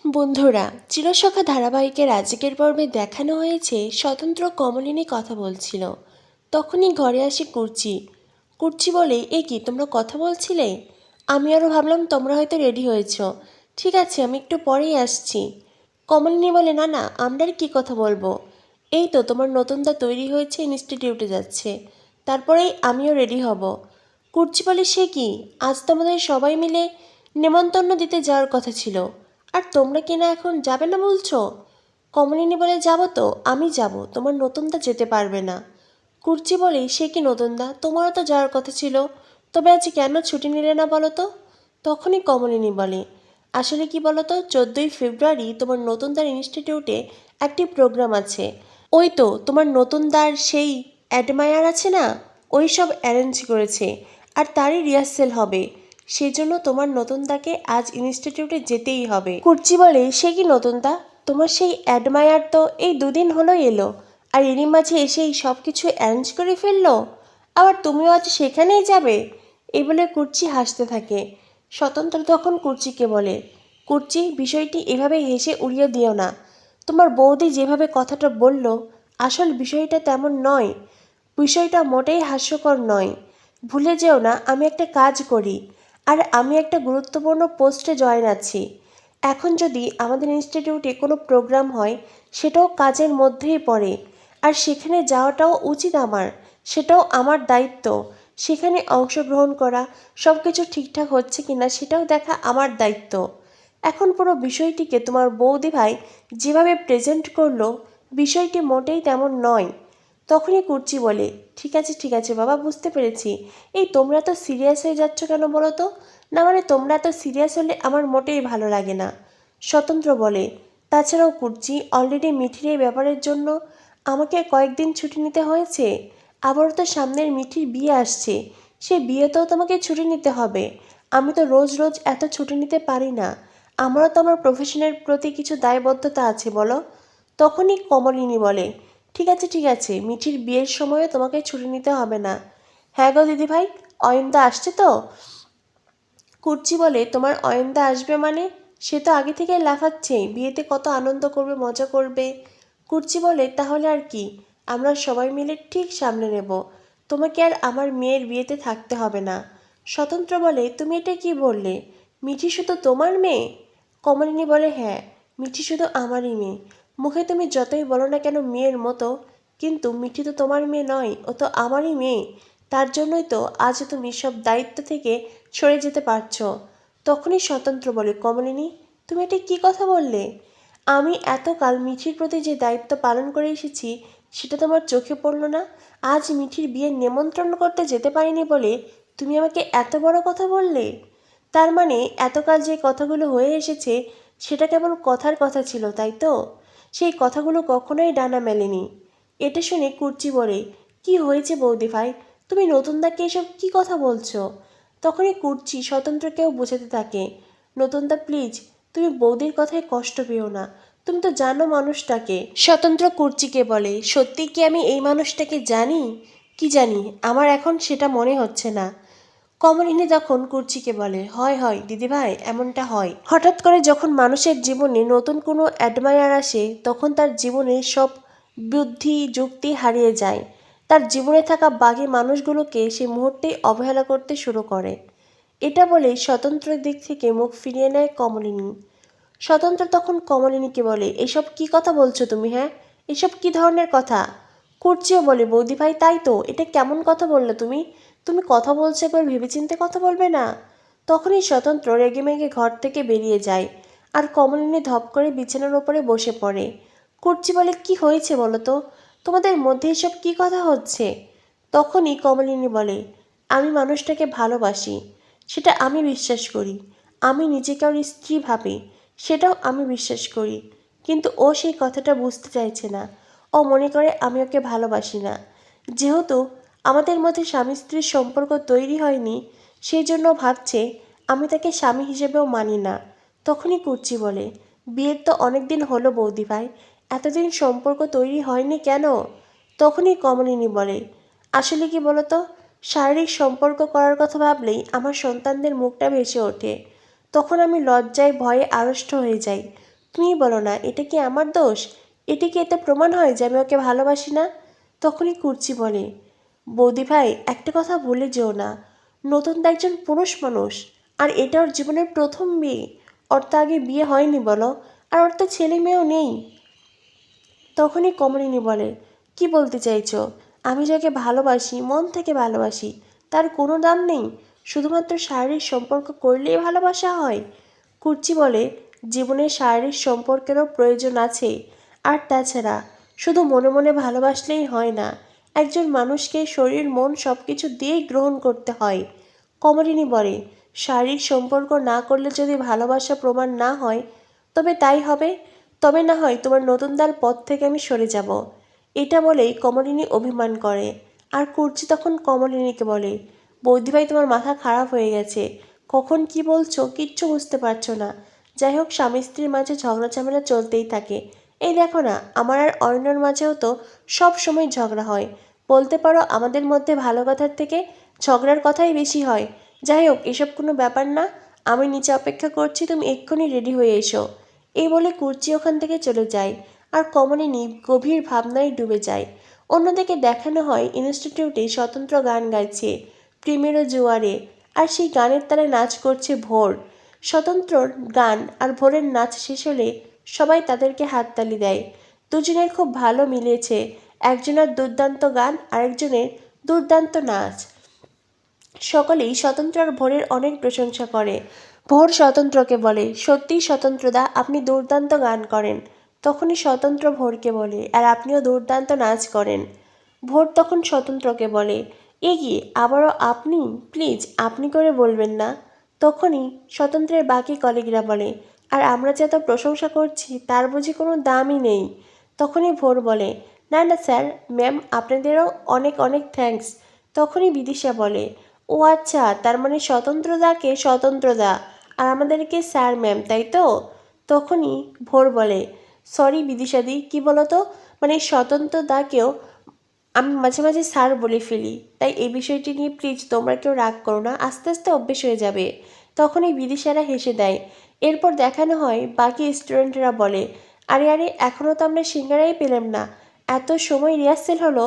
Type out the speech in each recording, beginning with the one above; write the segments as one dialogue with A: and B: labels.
A: বন্ধুরা, চিরসখা ধারাবাহিকের আজকের পর্বে দেখানো হয়েছে স্বতন্ত্র কমলিনী কথা বলছিল। তখনই ঘরে আসে কুর্চি। কুর্চি বলে, এ কি তোমরা কথা বলছিলে? আমি আরও ভাবলাম তোমরা হয়তো রেডি হয়েছ। ঠিক আছে, আমি একটু পরেই আসছি। কমলিনী বলে, না না, আমরা আর কী কথা বলবো, এই তো তোমার নতুনটা তৈরি হয়েছে, ইনস্টিটিউটে যাচ্ছে, তারপরেই আমিও রেডি হব। কুর্চি বলে, সে কি, আজ তো আমাদের সবাই মিলে নেমন্তন্ন দিতে যাওয়ার কথা ছিল, আর তোমরা কিনা এখন যাবে না বলছো? কমলিনী বলে, যাব তো, আমি যাব, তোমার নতুনদা যেতে পারবে না। কুর্চি বলে, সে কি নতুনদা, তোমারও তো যাওয়ার কথা ছিল, তবে আজ কেন ছুটি নিলে না বলো তো? তখনই কমলিনী বলে, আসলে কি বলো তো, 14ই ফেব্রুয়ারি তোমার নতুনদার ইনস্টিটিউটে একটি প্রোগ্রাম আছে। ওই তো তোমার নতুনদার সেই অ্যাডমায়ার আছে না, ওই সব অ্যারেঞ্জ করেছে, আর তারই রিহার্সেল হবে, সেজন্য তোমার নতুনদাকে আজ ইনস্টিটিউটে যেতেই হবে। কুর্চি বলে, সে কি নতুনদা, তোমার সেই অ্যাডমায়ার তো এই দুদিন হলো এলো, আর এরই মাঝে এসেই সব কিছু অ্যারেঞ্জ করে ফেললো, আবার তুমিও আজ সেখানেই যাবে? এই বলে কুর্চি হাসতে থাকে। স্বতন্ত্র তখন কুর্চিকে বলে, কুর্চি, বিষয়টি এভাবে হেসে উড়িয়ে দিও না। তোমার বৌদি যেভাবে কথাটা বলল, আসল বিষয়টা তেমন নয়, বিষয়টা মোটেই হাস্যকর নয়। ভুলে যেও না আমি একটা কাজ করি, আর আমি একটা গুরুত্বপূর্ণ পোস্টে জয়েন আছি। এখন যদি আমাদের ইনস্টিটিউটে কোনো প্রোগ্রাম হয়, সেটাও কাজের মধ্যেই পড়ে, আর সেখানে যাওয়াটাও উচিত আমার, সেটাও আমার দায়িত্ব। সেখানে অংশগ্রহণ করা, সব কিছু ঠিকঠাক হচ্ছে কিনা সেটাও দেখা আমার দায়িত্ব। এখন পুরো বিষয়টিকে তোমার বৌদি ভাই যেভাবে প্রেজেন্ট করলো, বিষয়টি মোটেই তেমন নয়। তখনই কুর্চি বলে, ঠিক আছে বাবা, বুঝতে পেরেছি। এই তোমরা তো সিরিয়াস হয়ে যাচ্ছ কেন বলো তো? না মানে তোমরা তো সিরিয়াস হলে আমার মোটেই ভালো লাগে না। স্বতন্ত্র বলে, তাছাড়াও কুর্চি, অলরেডি মিঠির এই ব্যাপারের জন্য আমাকে কয়েকদিন ছুটি নিতে হয়েছে। আবারও তো সামনের মিঠির বিয়ে আসছে, সে বিয়েতেও তোমাকে ছুটি নিতে হবে। আমি তো রোজ রোজ এত ছুটি নিতে পারি না, আমারও তো আমার প্রফেশনের প্রতি কিছু দায়বদ্ধতা আছে বলো। তখনই কমলিনী বলে, ঠিক আছে, মিঠির বিয়ের সময়ও তোমাকে ছুটি নিতে হবে না। হ্যাঁ গো দিদিভাই, অয়নদা আসছে তো? কুর্চি বলে, তোমার অয়নদা আসবে মানে? সে তো আগে থেকেই লাফাচ্ছে, বিয়েতে কত আনন্দ করবে, মজা করবে। কুর্চি বলে, তাহলে আর কি, আমরা সবাই মিলে ঠিক সামলে নেব, তোমাকে আর আমার মেয়ের বিয়েতে থাকতে হবে না। স্বতন্ত্র বলে, তুমি এটা কি বললে, মিঠি শুধু তোমার মেয়ে? কমলিনী বলে, হ্যাঁ, মিঠি শুধু আমারই মেয়ে। মুখে তুমি যতই বলো না কেন মেয়ের মতো, কিন্তু মিঠি তো তোমার মেয়ে নয়, ও তো আমারই মেয়ে। তার জন্যই তো আজ তুমি সব দায়িত্ব থেকে সরে যেতে পারছো। তখনই স্বতন্ত্র বলে, কমলিনী, তুমি এটা কী কথা বললে? আমি এতকাল মিঠির প্রতি যে দায়িত্ব পালন করে এসেছি, সেটা তোমার চোখে পড়লো না? আজ মিঠির বিয়ের নেমন্ত্রণ করতে যেতে পারিনি বলে তুমি আমাকে এত বড় কথা বললে? তার মানে এতকাল যে কথাগুলো হয়ে এসেছে, সেটা কেবল কথার কথা ছিল, তাই তো? সেই কথাগুলো কখনোই ডানা মেলেনি। এটা শুনে কুর্চি বলে, কি হয়েছে বৌদি ভাই, তুমি নতুনদাকে এসব কী কথা বলছো? তখনই কুর্চি স্বতন্ত্রকেও বোঝাতে থাকে, নতুনদা প্লিজ, তুমি বৌদির কথায় কষ্ট পেও না, তুমি তো জানো মানুষটাকে। স্বতন্ত্র কুর্চিকে বলে, সত্যি কি আমি এই মানুষটাকে জানি? কি জানি, আমার এখন সেটা মনে হচ্ছে না। কমলিনী তখন কুর্চিকে বলে, হয় হয় দিদিভাই, এমনটা হয়। হঠাৎ করে যখন মানুষের জীবনে নতুন কোনো অ্যাডমায়ার আসে, তখন তার জীবনের সব বুদ্ধি যুক্তি হারিয়ে যায়। তার জীবনে থাকা বাকি মানুষগুলোকে সে মুহূর্তেই অবহেলা করতে শুরু করে। এটা বলে স্বতন্ত্রের দিক থেকে মুখ ফিরিয়ে নেয় কমলিনী। স্বতন্ত্র তখন কমলিনীকে বলে, এসব কি কথা বলছো তুমি, হ্যাঁ, এসব কি ধরনের কথা? কুর্চিও বলে, বৌদি ভাই, তাই তো, এটা কেমন কথা বললে তুমি? তুমি কথা বলছো, একবার ভেবেচিন্তে কথা বলবে না? তখনই স্বতন্ত্র রেগেমেগে ঘর থেকে বেরিয়ে যায়, আর কমলিনী ধপ করে বিছানার ওপরে বসে পড়ে। কুর্চি বলে, কি হয়েছে বলো তো, তোমাদের মধ্যে এসব কী কথা হচ্ছে? তখনই কমলিনী বলে, আমি মানুষটাকে ভালোবাসি, সেটা আমি বিশ্বাস করি। আমি নিজেকে ওর স্ত্রী ভাবি, সেটাও আমি বিশ্বাস করি। কিন্তু ও সেই কথাটা বুঝতে চাইছে না। ও মনে করে আমি ওকে ভালোবাসি না। যেহেতু আমাদের মধ্যে স্বামী স্ত্রীর সম্পর্ক তৈরি হয়নি, সেই জন্য ভাবছে আমি তাকে স্বামী হিসেবেও মানি না। তখনই কুর্চি বলে, বিয়ের তো অনেক দিন হলো বৌদি ভাই, এতদিন সম্পর্ক তৈরি হয়নি কেন? তখনই কমলিনী বলে, আসলে কি বলতো, শারীরিক সম্পর্ক করার কথা ভাবলেই আমার সন্তানদের মুখটা ভেসে ওঠে। তখন আমি লজ্জায় ভয়ে আড়ষ্ট হয়ে যাই। তুমি বলো না, এটা কি আমার দোষ? এটা কি এতে প্রমাণ হয় যে আমি ওকে ভালোবাসি না? তখনই কুর্চি বলে, বৌদি ভাই একটা কথা বলে যেও না, নতুন তো একজন পুরুষ মানুষ, আর এটা ওর জীবনের প্রথম বিয়ে। ওর তো আগে বিয়ে হয়নি বলো, আর ওর তো ছেলে মেয়েও নেই। তখনই কমলিনী বলে, কি বলতে চাইছো? আমি যাকে ভালোবাসি, মন থেকে ভালোবাসি, তার কোনো দাম নেই? শুধুমাত্র শারীরিক সম্পর্ক করলেই ভালোবাসা হয়? কুর্চি বলে, জীবনে শারীরিক সম্পর্কেরও প্রয়োজন আছে। আর তাছাড়া শুধু মনে মনে ভালোবাসলেই হয় না, একজন মানুষকে শরীর মন সব কিছু দিয়েই গ্রহণ করতে হয়। কমলিনী বলে, শারীরিক সম্পর্ক না করলে যদি ভালোবাসা প্রমাণ না হয়, তবে তাই হবে। তবে না হয় তোমার নতুন দার পথ থেকে আমি সরে যাব। এটা বলেই কমলিনী অভিমান করে। আর কুর্চি তখন কমলিনীকে বলে, বৌদিভাই তোমার মাথা খারাপ হয়ে গেছে, কখন কি বলছো কিচ্ছু বুঝতে পারছো না। যাই হোক, স্বামী স্ত্রীর মাঝে ঝগড়া ঝামেলা চলতেই থাকে। এই দেখো না, আমার আর অরণ্যর মাঝেও তো সব সময় ঝগড়া হয়। বলতে পারো আমাদের মধ্যে ভালো কথার থেকে ঝগড়ার কথাই বেশি হয়। যাই হোক, এসব কোনো ব্যাপার না, আমি নিচে অপেক্ষা করছি, তুমি এক্ষুনি রেডি হয়ে এসো। এই বলে কুর্চি ওখান থেকে চলে যায়। আর কমলিনী গভীর ভাবনায় ডুবে যায়। অন্যদিকে দেখানো হয় ইনস্টিটিউটে স্বতন্ত্র গান গাইছে প্রেমেরও জোয়ারে। আর সেই গানের তালে নাচ করছে ভোর। স্বতন্ত্রর গান আর ভোরের নাচ শেষ হলে সবাই তাদেরকে হাততালি দেয়। দুজনের খুব ভালো মিলেছে, একজনের দুর্দান্ত গান, আরেকজনের দুর্দান্ত নাচ। সকলেই স্বতন্ত্র আর ভোরের অনেক প্রশংসা করে। ভোর স্বতন্ত্রকে বলে, সত্যিই স্বতন্ত্রদা, আপনি দুর্দান্ত গান করেন। তখনই স্বতন্ত্র ভোরকে বলে, আর আপনিও দুর্দান্ত নাচ করেন। ভোর তখন স্বতন্ত্রকে বলে, এ কি আবারও আপনি? প্লিজ আপনি করে বলবেন না। তখনই স্বতন্ত্রের বাকি কলিগরা বলে, আর আমরা যে এত প্রশংসা করছি তার বুঝি কোনো দামই নেই? তখনই ভোর বলে, না না স্যার, ম্যাম আপনাদেরও অনেক অনেক থ্যাঙ্কস। তখনই বিদিশা বলে, ও আচ্ছা, তার মানে স্বতন্ত্রদাকে স্বতন্ত্রদা আর আমাদেরকে স্যার ম্যাম, তাই তো? তখনই ভোর বলে, সরি বিদিশাদি, কি বলো তো, মানে স্বতন্ত্রদাকেও আমি মাঝে মাঝে স্যার বলে ফেলি, তাই এই বিষয়টি নিয়ে প্লিজ তোমরা কেউ রাগ করো না, আস্তে আস্তে অভ্যেস হয়ে যাবে। তখনই বিদিশারা হেসে দেয়। এরপর দেখানো হয় বাকি স্টুডেন্টরা বলে, আরে আরে, এখনও তো আমরা সিঙ্গারাই পেলাম না, এত সময় রিহার্সেল হলো।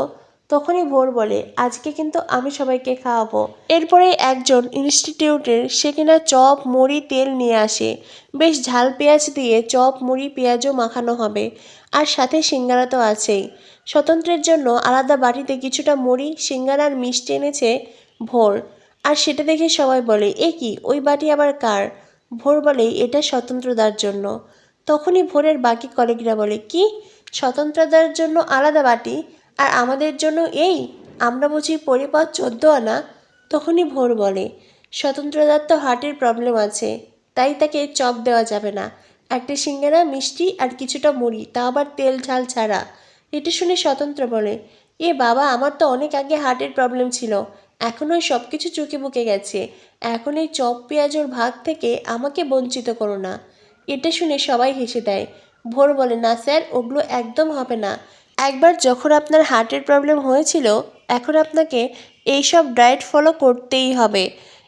A: তখনই ভোর বলে, আজকে কিন্তু আমি সবাইকে খাওয়াবো। এরপরে একজন ইনস্টিটিউটের সে কিনা চপ মুড়ি তেল নিয়ে আসে। বেশ ঝাল পেঁয়াজ দিয়ে চপ মুড়ি পেঁয়াজও মাখানো হবে, আর সাথে সিঙ্গারা তো আছেই। স্বতন্ত্রের জন্য আলাদা বাটিতে কিছুটা মুড়ি সিঙ্গারা আর মিষ্টি এনেছে ভোর। আর সেটা দেখে সবাই বলে, এ কি, ওই বাটি আবার কার? ভোর বলে, এটা স্বতন্ত্রদার জন্য। তখনই ভোরের বাকি কলিগরা বলে, কি, স্বতন্ত্রতার জন্য আলাদা বাটি আর আমাদের জন্য এই? আমরা বুঝি পরিপথ 14 আনা? তখনই ভোর বলে, স্বতন্ত্রতার তো হার্টের প্রবলেম আছে, তাই তাকে চপ দেওয়া যাবে না, একটা সিঙ্গারা মিষ্টি আর কিছুটা মুড়ি, তা আবার তেল ঝাল ছাড়া। এটা শুনে স্বতন্ত্র বলে, এ বাবা, আমার তো অনেক আগে হার্টের প্রবলেম ছিল, এখন ওই সব কিছু চুকে বুকে গেছে, এখন এই চপ পেঁয়াজোর ভাগ থেকে আমাকে বঞ্চিত করো না। এটা শুনে সবাই হেসে দেয়। ভোর বলে, না স্যার, ওগুলো একদম হবে না। একবার যখন আপনার হার্টের প্রবলেম হয়েছিল, এখন আপনাকে এইসব ডায়েট ফলো করতেই হবে।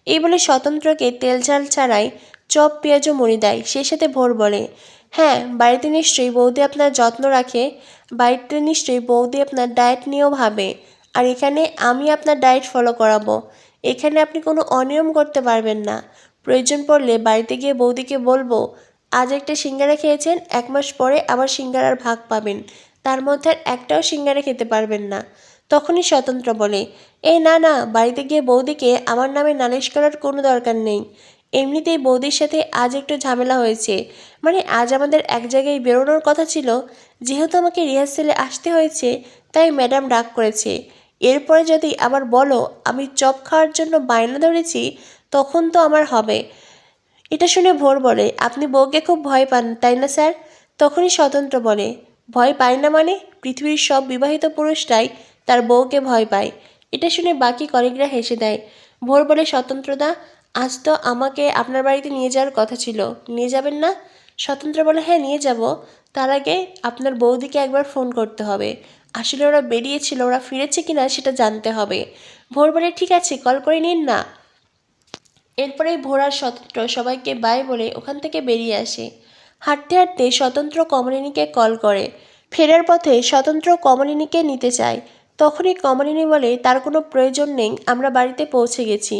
A: এই বলে স্বতন্ত্রকে তেল ঝাল ছাড়াই চপ পেঁয়াজও মুড়ি দেয়। সেই সাথে ভোর বলে, হ্যাঁ, বাড়িতে নিশ্চয়ই বৌদি আপনার যত্ন রাখে, বাড়িতে নিশ্চয়ই বৌদি আপনার ডায়েট নিয়েও ভাবে, আর এখানে আমি আপনার ডায়েট ফলো করাবো। এখানে আপনি কোনো অনিয়ম করতে পারবেন না। প্রয়োজন পড়লে বাড়িতে গিয়ে বৌদিকে বলবো, আজ একটা সিঙ্গারা খেয়েছেন, 1 মাস পরে আবার সিঙ্গারার ভাগ পাবেন, তার মধ্যে আর একটাও সিঙ্গারা খেতে পারবেন না। তখনই স্বতন্ত্র বলে, এই না না, বাড়িতে গিয়ে বৌদিকে আমার নামে নালিশ করার কোনো দরকার নেই। এমনিতেই বৌদির সাথে আজ একটু ঝামেলা হয়েছে, মানে আজ আমাদের এক জায়গায় বেরোনোর কথা ছিল, যেহেতু আমাকে রিহার্সেলে আসতে হয়েছে তাই ম্যাডাম ডাক করেছে। এরপরে যদি আবার বলো আমি চপ খাওয়ার জন্য বায়না ধরেছি, তখন তো আমার হবে। এটা শুনে ভোর বলে, আপনি বউকে খুব ভয় পান তাই না স্যার? তখনই স্বতন্ত্র বলে, ভয় পায় না মানে? পৃথিবীর সব বিবাহিত পুরুষরাই তার বউকে ভয় পায়। এটা শুনে বাকি কলিগরা হেসে দেয়। ভোর বলে, স্বতন্ত্রদা, আজ তো আমাকে আপনার বাড়িতে নিয়ে যাওয়ার কথা ছিল, নিয়ে যাবেন না? স্বতন্ত্র বলে, হ্যাঁ নিয়ে যাব, তার আগে আপনার বৌদিকে একবার ফোন করতে হবে, আসলে ওরা বেরিয়েছিল, ওরা ফিরেছে কিনা সেটা জানতে হবে। ভোর বলে, ঠিক আছে, কল করে নিন না। এরপরেই ভোর আর স্বতন্ত্র সবাইকে বাই বলে ওখান থেকে বেরিয়ে আসে। হাঁটতে হাঁটতে স্বতন্ত্র কমলিনীকে কল করে। ফেরার পথে স্বতন্ত্র কমলিনীকে নিতে চায়। তখনই কমলিনী বলে তার কোনো প্রয়োজন নেই, আমরা বাড়িতে পৌঁছে গেছি।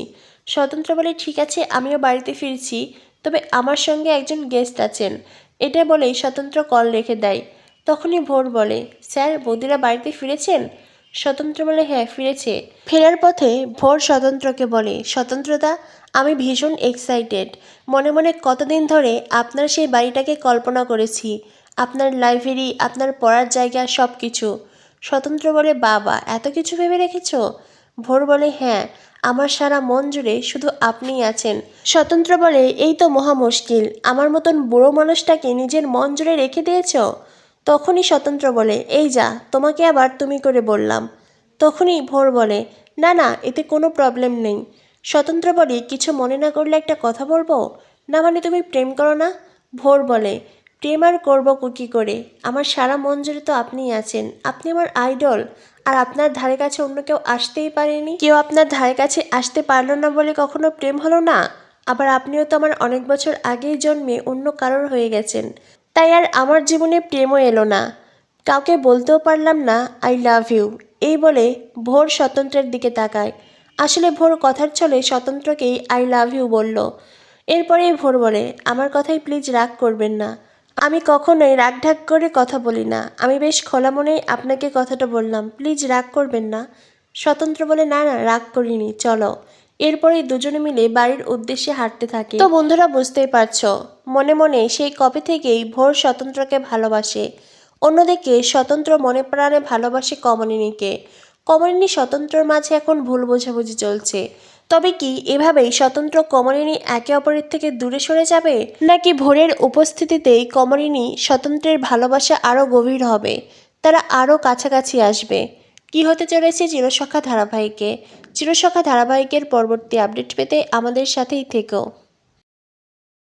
A: স্বতন্ত্র বলে ঠিক আছে, আমিও বাড়িতে ফিরছি, তবে আমার সঙ্গে একজন গেস্ট আছেন। এটা বলেই স্বতন্ত্র কল রেখে দেয়। তখনই ভোর বলে, স্যার বৌদিরা বাড়িতে ফিরেছেন? স্বতন্ত্র বলে হ্যাঁ ফিরেছে। ফেরার পথে ভোর স্বতন্ত্রকে বলে, স্বতন্ত্রদা আমি ভীষণ এক্সাইটেড। মনে মনে কতদিন ধরে আপনার সেই বাড়িটাকে কল্পনা করেছি, আপনার লাইব্রেরি, আপনার পড়ার জায়গা, সব কিছু। স্বতন্ত্র বলে বাবা এত কিছু ভেবে রেখেছ? ভোর বলে হ্যাঁ, আমার সারা মন জুড়ে শুধু আপনিই আছেন। স্বতন্ত্র বলে এই তো মহা মুশকিল, আমার মতন বুড়ো মানুষটাকে নিজের মন জুড়ে রেখে দিয়েছ। তখনই স্বতন্ত্র বলে এই যা, তোমাকে আবার তুমি করে বললাম। তখনই ভোর বলে না না, এতে কোনো প্রবলেম নেই। স্বতন্ত্র বলে কিছু মনে না করলে একটা কথা বলবো। না মানে তুমি প্রেম করো না? ভোর বলে প্রেম আর করবো কী করে, আমার সারা মন জুড়ে তো আপনিই আছেন, আপনি আমার আইডল। আর আপনার ধারে কাছে অন্য কেউ আসতেই পারেনি, কেউ আপনার ধারে কাছে আসতে পারলো না বলে কখনো প্রেম হলো না। আবার আপনিও তো আমার অনেক বছর আগেই জন্মে অন্য কারোর হয়ে গেছেন, তাই আর আমার জীবনে প্রেমও এলো না, কাউকে বলতেও পারলাম না আই লাভ ইউ। এই বলে ভোর স্বতন্ত্রের দিকে তাকায়। আসলে ভোর কথার ছলে স্বতন্ত্রকেই আই লাভ ইউ বলল। এরপরেই ভোর বলে আমার কথায় প্লিজ রাগ করবেন না, আমি কখনোই রাগ ঢাক করে কথা বলি না, আমি বেশ খোলা মনেই আপনাকে কথাটা বললাম, প্লিজ রাগ করবেন না। স্বতন্ত্র বলে না না রাগ করিনি, চলো। এরপরেই দুজনে মিলে বাড়ির উদ্দেশ্যে হাঁটতে থাকে। তো বন্ধুরা বুঝতেই পারছো, মনে মনে সেই কবে থেকেই ভোর স্বতন্ত্রকে ভালোবাসে। অন্যদিকে স্বতন্ত্র মনে প্রাণে ভালোবাসে কমলিনীকে। কমলিনী স্বতন্ত্রর মাঝে এখন ভুল বোঝাবুঝি চলছে। তবে কি এভাবেই স্বতন্ত্র কমলিনী একে অপরের থেকে দূরে সরে যাবে, নাকি ভোরের উপস্থিতিতেই কমলিনী স্বতন্ত্রের ভালোবাসা আরও গভীর হবে, তারা আরও কাছাকাছি আসবে? কি হতে চলেছে চিরসখা ধারাবাহিকে? চিরসখা ধারাবাহিকের পরবর্তী আপডেট পেতে আমাদের সাথেই থেকো।